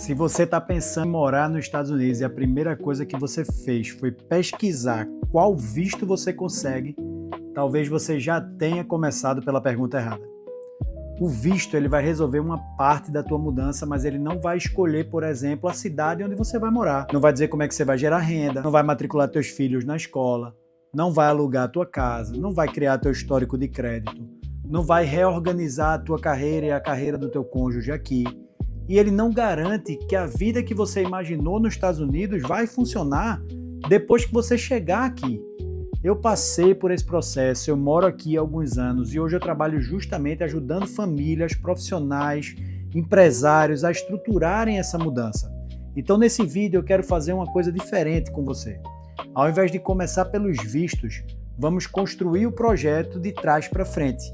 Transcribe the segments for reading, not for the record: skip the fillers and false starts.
Se você está pensando em morar nos Estados Unidos e a primeira coisa que você fez foi pesquisar qual visto você consegue, talvez você já tenha começado pela pergunta errada. O visto ele vai resolver uma parte da tua mudança, mas ele não vai escolher, por exemplo, a cidade onde você vai morar. Não vai dizer como é que você vai gerar renda, não vai matricular teus filhos na escola, não vai alugar a tua casa, não vai criar teu histórico de crédito, não vai reorganizar a tua carreira e a carreira do teu cônjuge aqui. E ele não garante que a vida que você imaginou nos Estados Unidos vai funcionar depois que você chegar aqui. Eu passei por esse processo, eu moro aqui há alguns anos e hoje eu trabalho justamente ajudando famílias, profissionais, empresários a estruturarem essa mudança. Então nesse vídeo eu quero fazer uma coisa diferente com você. Ao invés de começar pelos vistos, vamos construir o projeto de trás para frente.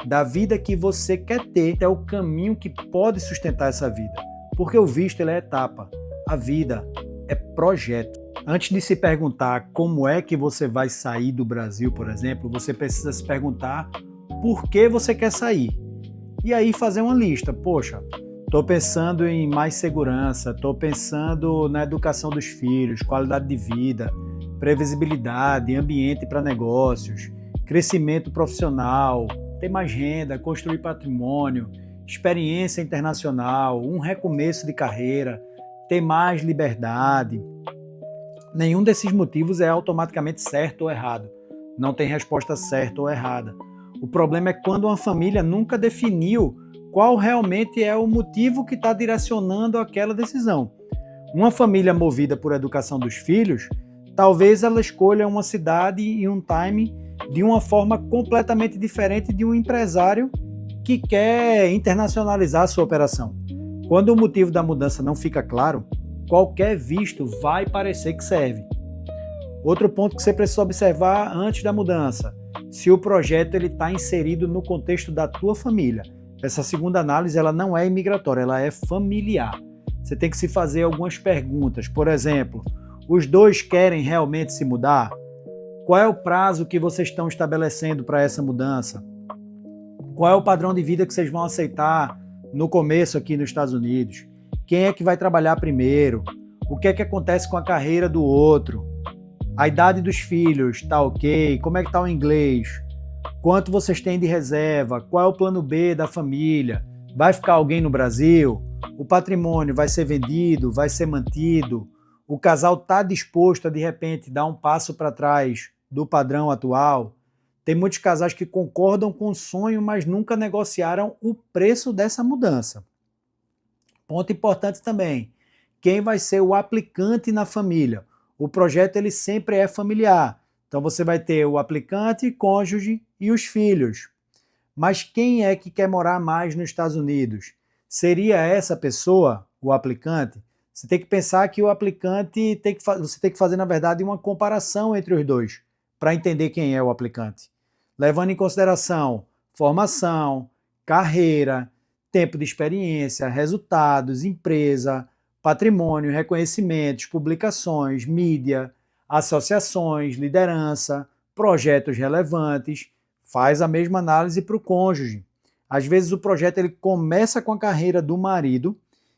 Da vida que você quer ter até o caminho que pode sustentar essa vida. Porque o visto ele é etapa, a vida é projeto. Antes de se perguntar como é que você vai sair do Brasil, por exemplo, você precisa se perguntar por que você quer sair. E aí fazer uma lista. Poxa, estou pensando em mais segurança, estou pensando na educação dos filhos, qualidade de vida, previsibilidade, ambiente para negócios, crescimento profissional, ter mais renda, construir patrimônio, experiência internacional, um recomeço de carreira, ter mais liberdade. Nenhum desses motivos é automaticamente certo ou errado. Não tem resposta certa ou errada. O problema é quando uma família nunca definiu qual realmente é o motivo que está direcionando aquela decisão. Uma família movida por educação dos filhos, talvez ela escolha uma cidade e um time de uma forma completamente diferente de um empresário que quer internacionalizar a sua operação. Quando o motivo da mudança não fica claro, qualquer visto vai parecer que serve. Outro ponto que você precisa observar antes da mudança, se o projeto está inserido no contexto da tua família. Essa segunda análise ela não é imigratória, ela é familiar. Você tem que se fazer algumas perguntas. Por exemplo, os dois querem realmente se mudar? Qual é o prazo que vocês estão estabelecendo para essa mudança? Qual é o padrão de vida que vocês vão aceitar no começo aqui nos Estados Unidos? Quem é que vai trabalhar primeiro? O que é que acontece com a carreira do outro? A idade dos filhos, tá ok? Como é que tá o inglês? Quanto vocês têm de reserva? Qual é o plano B da família? Vai ficar alguém no Brasil? O patrimônio vai ser vendido? Vai ser mantido? O casal está disposto a, de repente, dar um passo para trás do padrão atual? Tem muitos casais que concordam com o sonho, mas nunca negociaram o preço dessa mudança. Ponto importante também, quem vai ser o aplicante na família? O projeto ele sempre é familiar, então você vai ter o aplicante, cônjuge e os filhos. Mas quem é que quer morar mais nos Estados Unidos? Seria essa pessoa, o aplicante? Você tem que pensar que o aplicante, você tem que fazer, na verdade, uma comparação entre os dois, para entender quem é o aplicante. Levando em consideração formação, carreira, tempo de experiência, resultados, empresa, patrimônio, reconhecimentos, publicações, mídia, associações, liderança, projetos relevantes. Faz a mesma análise para o cônjuge. Às vezes o projeto ele começa com a carreira do marido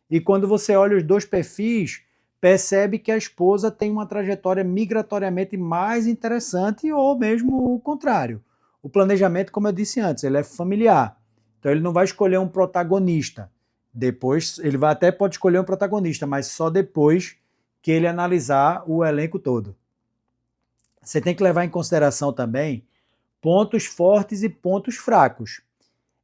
e quando você olha os dois perfis, percebe que a esposa tem uma trajetória migratoriamente mais interessante ou mesmo o contrário. O planejamento, como eu disse antes, ele é familiar. Então ele não vai escolher um protagonista. Depois, ele pode escolher um protagonista, mas só depois que ele analisar o elenco todo. Você tem que levar em consideração também pontos fortes e pontos fracos.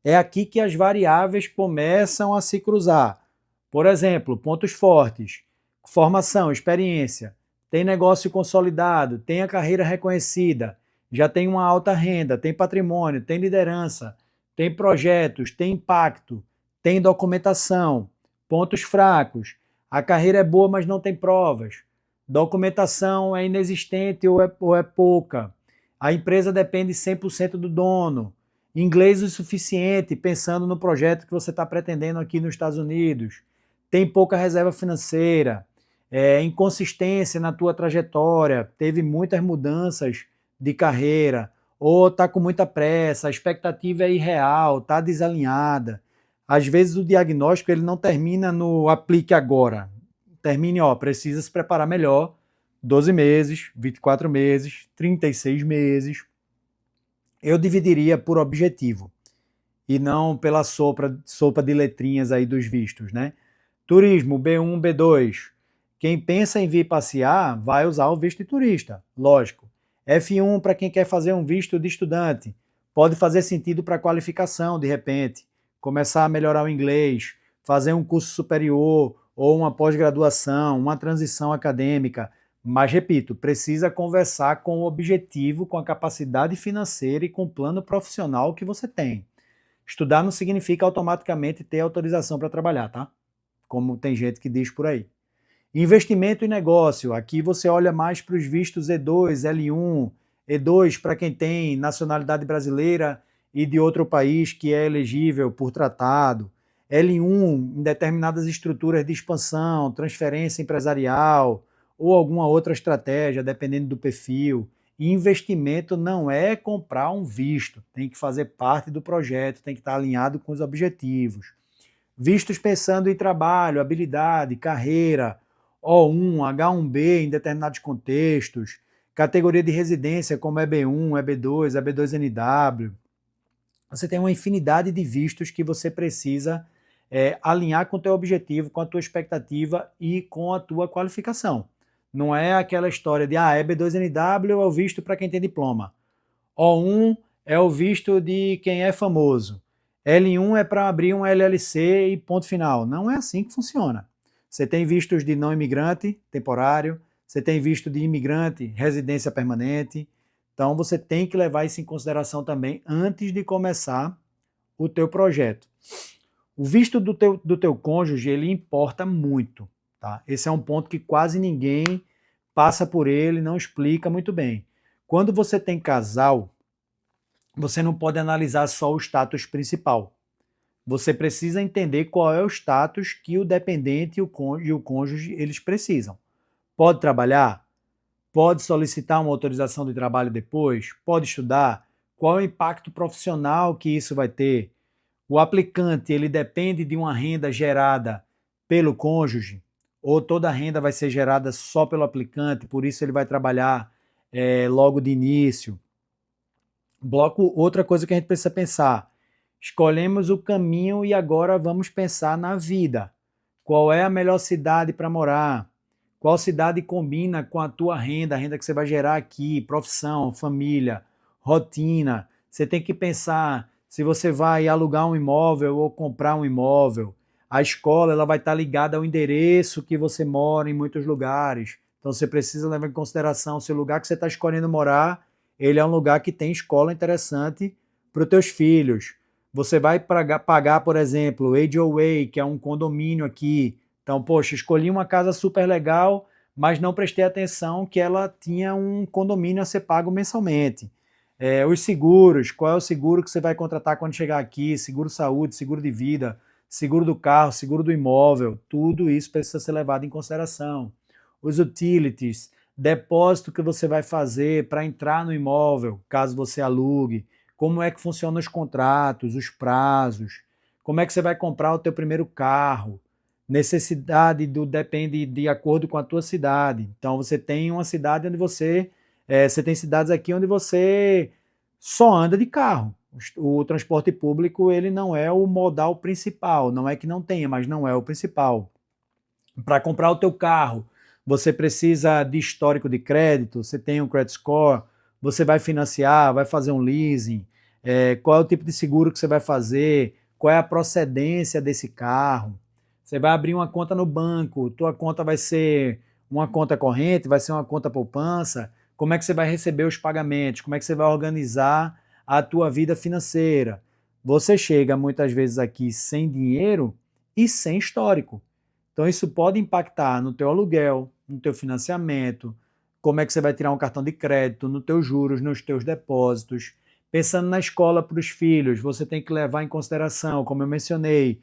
É aqui que as variáveis começam a se cruzar. Por exemplo, pontos fortes, formação, experiência, tem negócio consolidado, tem a carreira reconhecida, já tem uma alta renda, tem patrimônio, tem liderança, tem projetos, tem impacto, tem documentação. Pontos fracos, a carreira é boa, mas não tem provas. Documentação é inexistente ou é pouca. A empresa depende 100% do dono. Inglês o suficiente, pensando no projeto que você está pretendendo aqui nos Estados Unidos. Tem pouca reserva financeira, inconsistência na tua trajetória, teve muitas mudanças de carreira, ou está com muita pressa, a expectativa é irreal, está desalinhada. Às vezes o diagnóstico ele não termina no aplique agora. Termine, precisa se preparar melhor, 12 meses, 24 meses, 36 meses. Eu dividiria por objetivo e não pela sopa de letrinhas aí dos vistos, né? Turismo, B1, B2. Quem pensa em vir passear vai usar o visto de turista, lógico. F1 para quem quer fazer um visto de estudante. Pode fazer sentido para qualificação, de repente. Começar a melhorar o inglês, fazer um curso superior ou uma pós-graduação, uma transição acadêmica. Mas, repito, precisa conversar com o objetivo, com a capacidade financeira e com o plano profissional que você tem. Estudar não significa automaticamente ter autorização para trabalhar, tá? Como tem gente que diz por aí. Investimento e negócio. Aqui você olha mais para os vistos E2, L1, E2 para quem tem nacionalidade brasileira e de outro país que é elegível por tratado. L1 em determinadas estruturas de expansão, transferência empresarial ou alguma outra estratégia, dependendo do perfil. Investimento não é comprar um visto, tem que fazer parte do projeto, tem que estar alinhado com os objetivos. Vistos pensando em trabalho, habilidade, carreira, O1, H1B em determinados contextos, categoria de residência como EB1, EB2, EB2NW. Você tem uma infinidade de vistos que você precisa alinhar com o teu objetivo, com a tua expectativa e com a tua qualificação. Não é aquela história de EB2NW é o visto para quem tem diploma. O1 é o visto de quem é famoso. L1 é para abrir um LLC e ponto final. Não é assim que funciona. Você tem vistos de não imigrante, temporário, você tem visto de imigrante, residência permanente. Então você tem que levar isso em consideração também antes de começar o teu projeto. O visto do teu cônjuge, ele importa muito. Tá? Esse é um ponto que quase ninguém passa por ele, não explica muito bem. Quando você tem casal, você não pode analisar só o status principal. Você precisa entender qual é o status que o dependente e o cônjuge eles precisam. Pode trabalhar? Pode solicitar uma autorização de trabalho depois? Pode estudar? Qual é o impacto profissional que isso vai ter? O aplicante ele depende de uma renda gerada pelo cônjuge? Ou toda a renda vai ser gerada só pelo aplicante, por isso ele vai trabalhar logo de início? Outra coisa que a gente precisa pensar. Escolhemos o caminho e agora vamos pensar na vida. Qual é a melhor cidade para morar? Qual cidade combina com a tua renda, a renda que você vai gerar aqui, profissão, família, rotina? Você tem que pensar se você vai alugar um imóvel ou comprar um imóvel. A escola ela vai estar ligada ao endereço que você mora em muitos lugares. Então você precisa levar em consideração se o lugar que você está escolhendo morar, ele é um lugar que tem escola interessante para os teus filhos. Você vai pagar, por exemplo, HOA, que é um condomínio aqui. Então, poxa, escolhi uma casa super legal, mas não prestei atenção que ela tinha um condomínio a ser pago mensalmente. Os seguros, qual é o seguro que você vai contratar quando chegar aqui? Seguro saúde, seguro de vida, seguro do carro, seguro do imóvel, tudo isso precisa ser levado em consideração. Os utilities, depósito que você vai fazer para entrar no imóvel, caso você alugue, como é que funcionam os contratos, os prazos, como é que você vai comprar o teu primeiro carro, necessidade depende de acordo com a tua cidade. Então você tem uma cidade onde você tem cidades aqui onde você só anda de carro. O transporte público ele não é o modal principal, não é que não tenha, mas não é o principal. Para comprar o teu carro, você precisa de histórico de crédito, você tem um credit score, você vai financiar, vai fazer um leasing, qual é o tipo de seguro que você vai fazer, qual é a procedência desse carro. Você vai abrir uma conta no banco, tua conta vai ser uma conta corrente, vai ser uma conta poupança, como é que você vai receber os pagamentos, como é que você vai organizar a tua vida financeira. Você chega muitas vezes aqui sem dinheiro e sem histórico. Então isso pode impactar no teu aluguel, no teu financiamento, como é que você vai tirar um cartão de crédito, nos teus juros, nos teus depósitos. Pensando na escola para os filhos, você tem que levar em consideração, como eu mencionei,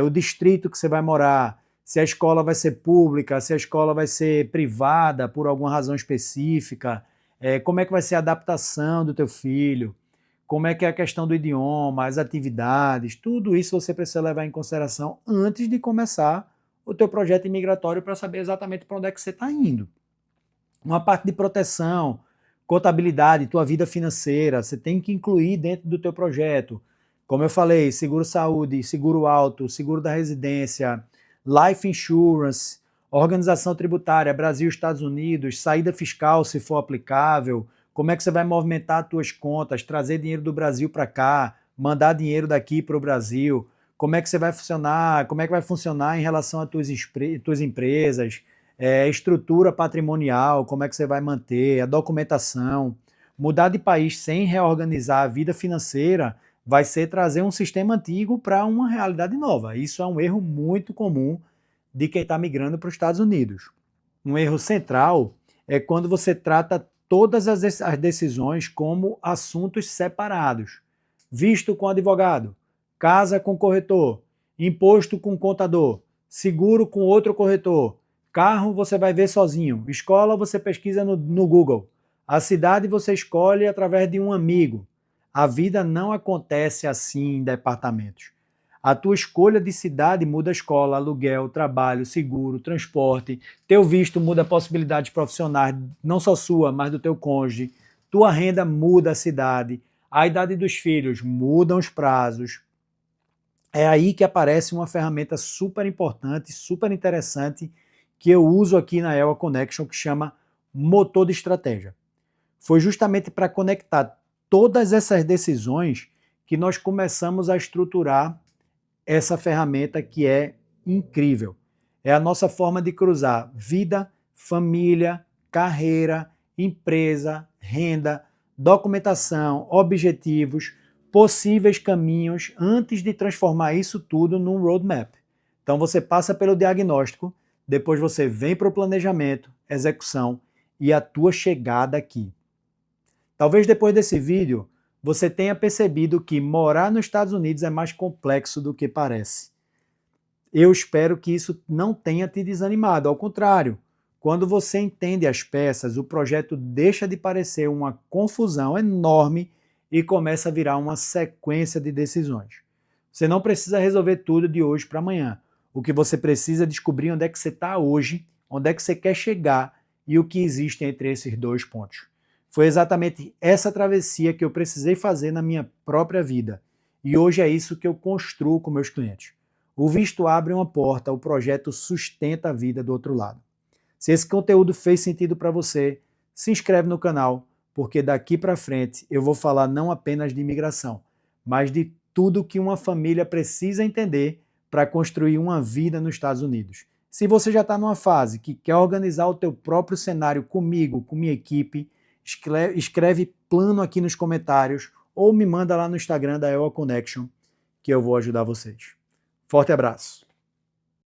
o distrito que você vai morar, se a escola vai ser pública, se a escola vai ser privada por alguma razão específica, como é que vai ser a adaptação do teu filho, como é que é a questão do idioma, as atividades, tudo isso você precisa levar em consideração antes de começar o teu projeto imigratório para saber exatamente para onde é que você está indo. Uma parte de proteção, contabilidade, tua vida financeira, você tem que incluir dentro do teu projeto. Como eu falei, seguro-saúde, seguro-auto, seguro da residência, life insurance, organização tributária, Brasil, Estados Unidos, saída fiscal, se for aplicável, como é que você vai movimentar as tuas contas, trazer dinheiro do Brasil para cá, mandar dinheiro daqui para o Brasil, como é que você vai funcionar, como é que vai funcionar em relação às tuas empresas, estrutura patrimonial, como é que você vai manter, a documentação. Mudar de país sem reorganizar a vida financeira vai ser trazer um sistema antigo para uma realidade nova. Isso é um erro muito comum de quem está migrando para os Estados Unidos. Um erro central é quando você trata todas as decisões como assuntos separados. Visto com advogado, casa com corretor, imposto com contador, seguro com outro corretor, carro você vai ver sozinho, escola você pesquisa no Google, a cidade você escolhe através de um amigo. A vida não acontece assim em departamentos. A tua escolha de cidade muda a escola, aluguel, trabalho, seguro, transporte. Teu visto muda a possibilidades profissionais, não só sua, mas do teu cônjuge. Tua renda muda a cidade. A idade dos filhos mudam os prazos. É aí que aparece uma ferramenta super importante, super interessante, que eu uso aqui na EWA Connection, que chama motor de estratégia. Foi justamente para conectar todas essas decisões que nós começamos a estruturar essa ferramenta que é incrível. É a nossa forma de cruzar vida, família, carreira, empresa, renda, documentação, objetivos, possíveis caminhos antes de transformar isso tudo num roadmap. Então você passa pelo diagnóstico, depois você vem para o planejamento, execução e a tua chegada aqui. Talvez depois desse vídeo você tenha percebido que morar nos Estados Unidos é mais complexo do que parece. Eu espero que isso não tenha te desanimado, ao contrário, quando você entende as peças, o projeto deixa de parecer uma confusão enorme e começa a virar uma sequência de decisões. Você não precisa resolver tudo de hoje para amanhã. O que você precisa é descobrir onde é que você está hoje, onde é que você quer chegar e o que existe entre esses dois pontos. Foi exatamente essa travessia que eu precisei fazer na minha própria vida. E hoje é isso que eu construo com meus clientes. O visto abre uma porta, o projeto sustenta a vida do outro lado. Se esse conteúdo fez sentido para você, se inscreve no canal, porque daqui para frente eu vou falar não apenas de imigração, mas de tudo que uma família precisa entender para construir uma vida nos Estados Unidos. Se você já está numa fase que quer organizar o teu próprio cenário comigo, com minha equipe, escreve plano aqui nos comentários ou me manda lá no Instagram da EWA Connection que eu vou ajudar vocês. Forte abraço!